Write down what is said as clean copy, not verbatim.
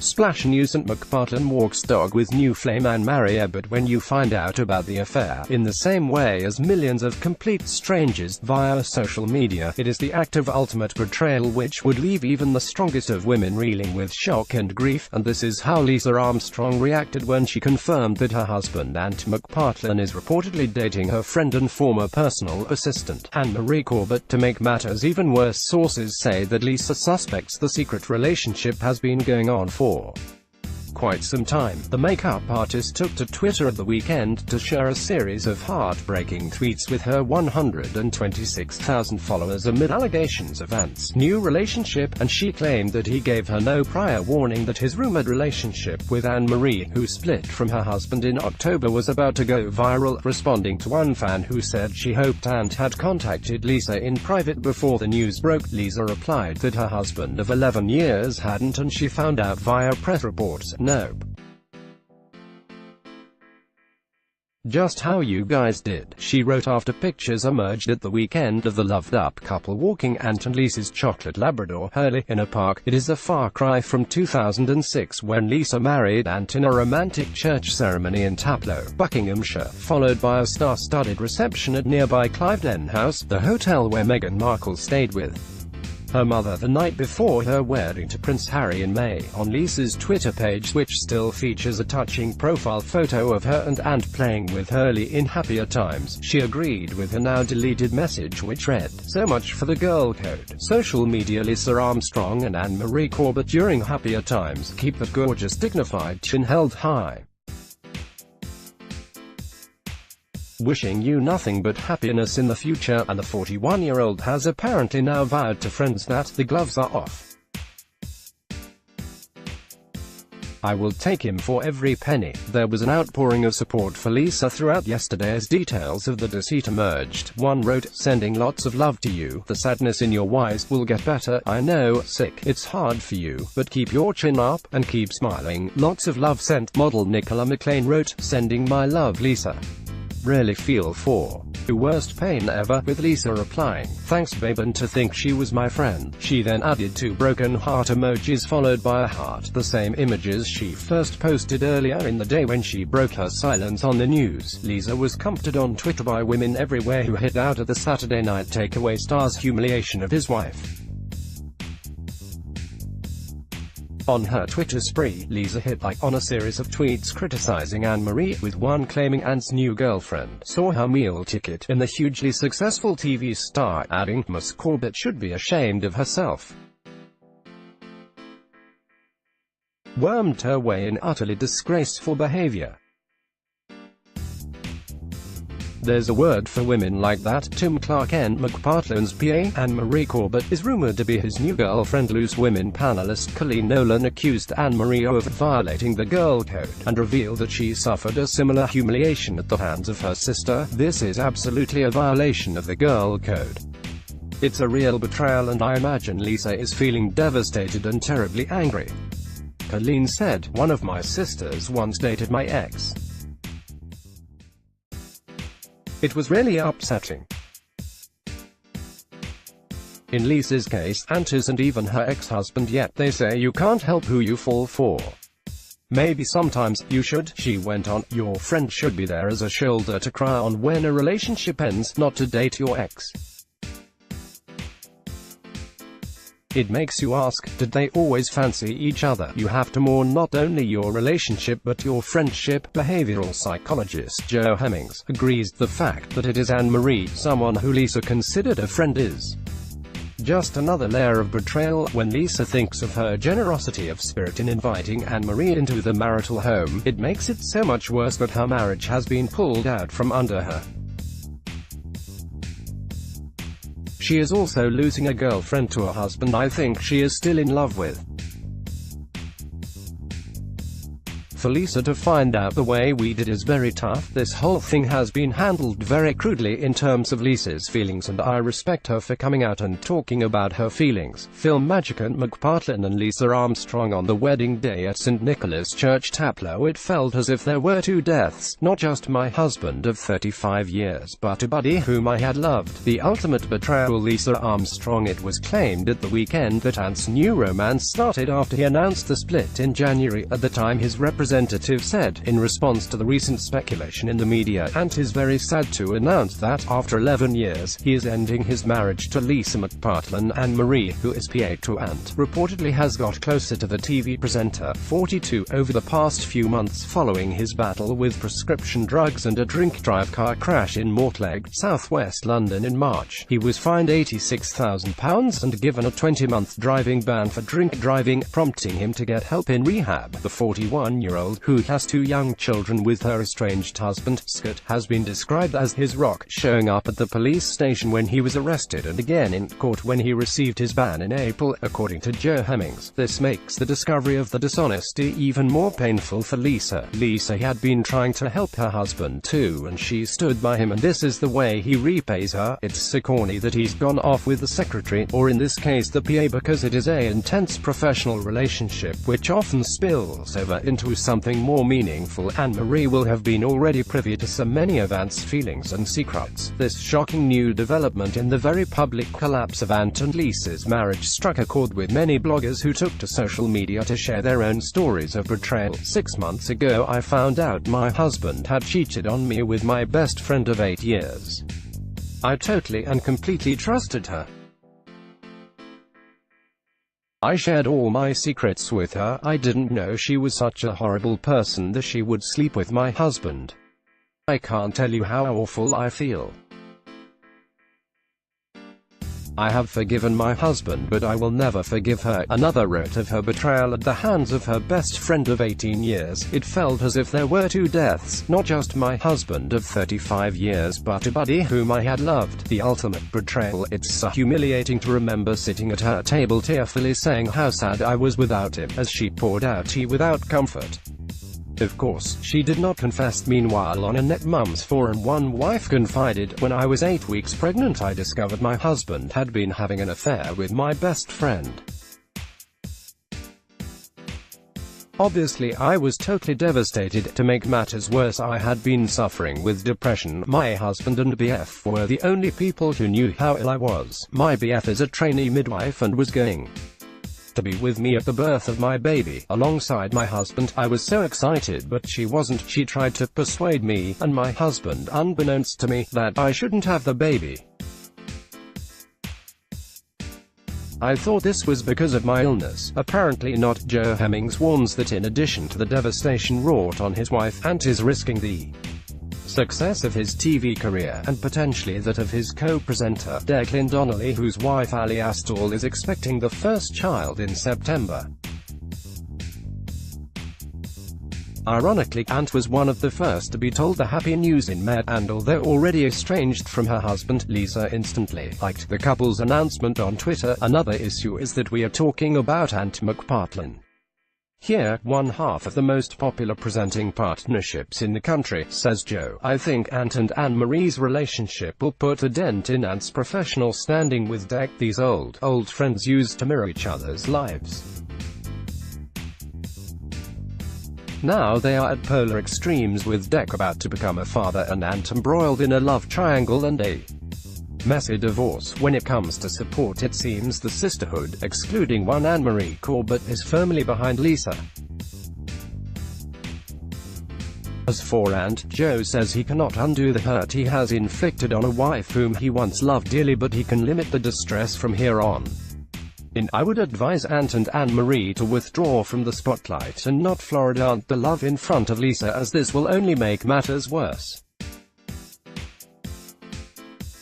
Splash news: St. McPartlin walks dog with new flame Anne-Marie. But when you find out about the affair, in the same way as millions of complete strangers via social media, it is the act of ultimate betrayal which would leave even the strongest of women reeling with shock and grief. And this is how Lisa Armstrong reacted when she confirmed that her husband Ant McPartlin is reportedly dating her friend and former personal assistant, Anne-Marie Corbett. To make matters even worse, sources say that Lisa suspects the secret relationship has been going on for quite some time. The makeup artist took to Twitter at the weekend to share a series of heartbreaking tweets with her 126,000 followers amid allegations of Ant's new relationship, and she claimed that he gave her no prior warning that his rumored relationship with Anne-Marie, who split from her husband in October, was about to go viral. Responding to one fan who said she hoped Ant had contacted Lisa in private before the news broke, Lisa replied that her husband of 11 years hadn't, and she found out via press reports. Nope. Just how you guys did, she wrote after pictures emerged at the weekend of the loved-up couple walking Ant and Lisa's chocolate Labrador, Hurley, in a park. It is a far cry from 2006, when Lisa married Ant in a romantic church ceremony in Taplow, Buckinghamshire, followed by a star-studded reception at nearby Cliveden House, the hotel where Meghan Markle stayed with her mother the night before her wedding to Prince Harry in May. On Lisa's Twitter page, which still features a touching profile photo of her and Ant playing with Hurley in happier times, she agreed with a now-deleted message which read, "So much for the girl code." Social media: Lisa Armstrong and Anne-Marie Corbett during happier times. Keep that gorgeous dignified chin held high. Wishing you nothing but happiness in the future. And the 41-year-old has apparently now vowed to friends that the gloves are off. "I will take him for every penny." There was an outpouring of support for Lisa throughout yesterday as details of the deceit emerged. One wrote, "Sending lots of love to you. The sadness in your eyes will get better. I know, sick. It's hard for you, but keep your chin up, and keep smiling. Lots of love sent." Model Nicola McLean wrote, "Sending my love, Lisa. Really feel for the worst pain ever," with Lisa replying, "Thanks babe, and to think she was my friend." She then added 2 broken heart emojis followed by a heart, the same images she first posted earlier in the day when she broke her silence on the news. Lisa was comforted on Twitter by women everywhere who hit out at the Saturday Night Takeaway star's humiliation of his wife. On her Twitter spree, Lisa hit like on a series of tweets criticizing Anne-Marie, with one claiming Ant's new girlfriend saw her meal ticket in the hugely successful TV star, adding, "Miss Corbett should be ashamed of herself. Wormed her way in utterly disgraceful behavior. There's a word for women like that." Tim Clark, Ant McPartlin's PA, Anne-Marie Corbett, is rumored to be his new girlfriend. Loose Women panelist Colleen Nolan accused Anne-Marie of violating the girl code, and revealed that she suffered a similar humiliation at the hands of her sister. "This is absolutely a violation of the girl code. It's a real betrayal, and I imagine Lisa is feeling devastated and terribly angry." Colleen said, "One of my sisters once dated my ex. It was really upsetting. In Lisa's case, Ant isn't even her ex-husband yet. They say you can't help who you fall for. Maybe sometimes you should." She went on, "Your friend should be there as a shoulder to cry on when a relationship ends, not to date your ex. It makes you ask, did they always fancy each other? You have to mourn not only your relationship but your friendship." Behavioral psychologist Joe Hemmings agrees the fact that it is Anne-Marie, someone who Lisa considered a friend, is just another layer of betrayal. When Lisa thinks of her generosity of spirit in inviting Anne-Marie into the marital home, it makes it so much worse that her marriage has been pulled out from under her. She is also losing a girlfriend to a husband I think she is still in love with. For Lisa to find out the way we did is very tough. This whole thing has been handled very crudely in terms of Lisa's feelings, and I respect her for coming out and talking about her feelings. Film Magicant McPartlin and Lisa Armstrong on the wedding day at St. Nicholas Church, Taplow. It felt as if there were two deaths, not just my husband of 35 years, but a buddy whom I had loved. The ultimate betrayal. Lisa Armstrong. It was claimed at the weekend that Ant's new romance started after he announced the split in January. At the time, his representative said, in response to the recent speculation in the media, Ant is very sad to announce that, after 11 years, he is ending his marriage to Lisa McPartlin. Anne-Marie, who is PA to Ant, reportedly has got closer to the TV presenter, 42, over the past few months following his battle with prescription drugs and a drink-drive car crash in Mortlake, southwest London in March. He was fined £86,000 and given a 20-month driving ban for drink driving, prompting him to get help in rehab. The 41-year-old, who has two young children with her estranged husband, Scott, has been described as his rock, showing up at the police station when he was arrested and again in court when he received his ban in April, according to Joe Hemmings. This makes the discovery of the dishonesty even more painful for Lisa. Lisa had been trying to help her husband too, and she stood by him, and this is the way he repays her. It's so corny that he's gone off with the secretary, or in this case the PA, because it is an intense professional relationship, which often spills over into something more meaningful. Anne-Marie will have been already privy to so many of Ant's feelings and secrets. This shocking new development in the very public collapse of Ant and Lisa's marriage struck a chord with many bloggers who took to social media to share their own stories of betrayal. 6 months ago I found out my husband had cheated on me with my best friend of 8 years. I totally and completely trusted her. I shared all my secrets with her. I didn't know she was such a horrible person that she would sleep with my husband. I can't tell you how awful I feel. I have forgiven my husband, but I will never forgive her. Another wrote of her betrayal at the hands of her best friend of 18 years. It felt as if there were two deaths, not just my husband of 35 years, but a buddy whom I had loved. The ultimate betrayal. It's so humiliating to remember sitting at her table tearfully saying how sad I was without him, as she poured out tea without comfort. Of course, she did not confess. Meanwhile, on a net, Mum's 4-and-1 wife confided, when I was 8 weeks pregnant I discovered my husband had been having an affair with my best friend. Obviously, I was totally devastated. To make matters worse, I had been suffering with depression. My husband and BF were the only people who knew how ill I was. My BF is a trainee midwife and was going to be with me at the birth of my baby, alongside my husband. I was so excited, but she wasn't. She tried to persuade me, and my husband, unbeknownst to me, that I shouldn't have the baby. I thought this was because of my illness. Apparently not. Joe Hemmings warns that in addition to the devastation wrought on his wife, Ant is risking the success of his TV career, and potentially that of his co-presenter, Declan Donnelly, whose wife Ali Astall is expecting the first child in September. Ironically, Ant was one of the first to be told the happy news in May, and although already estranged from her husband, Lisa instantly liked the couple's announcement on Twitter. Another issue is that we are talking about Ant McPartlin here, one half of the most popular presenting partnerships in the country, says Joe. I think Ant and Anne-Marie's relationship will put a dent in Ant's professional standing with Dec. These old friends used to mirror each other's lives. Now they are at polar extremes, with Dec about to become a father and Ant embroiled in a love triangle and a messy divorce. When it comes to support, it seems the sisterhood, excluding one Anne-Marie Corbett, is firmly behind Lisa. As for Ant, Joe says he cannot undo the hurt he has inflicted on a wife whom he once loved dearly, but he can limit the distress from here on. I would advise Ant and Anne-Marie to withdraw from the spotlight and not florid aunt the love in front of Lisa, as this will only make matters worse.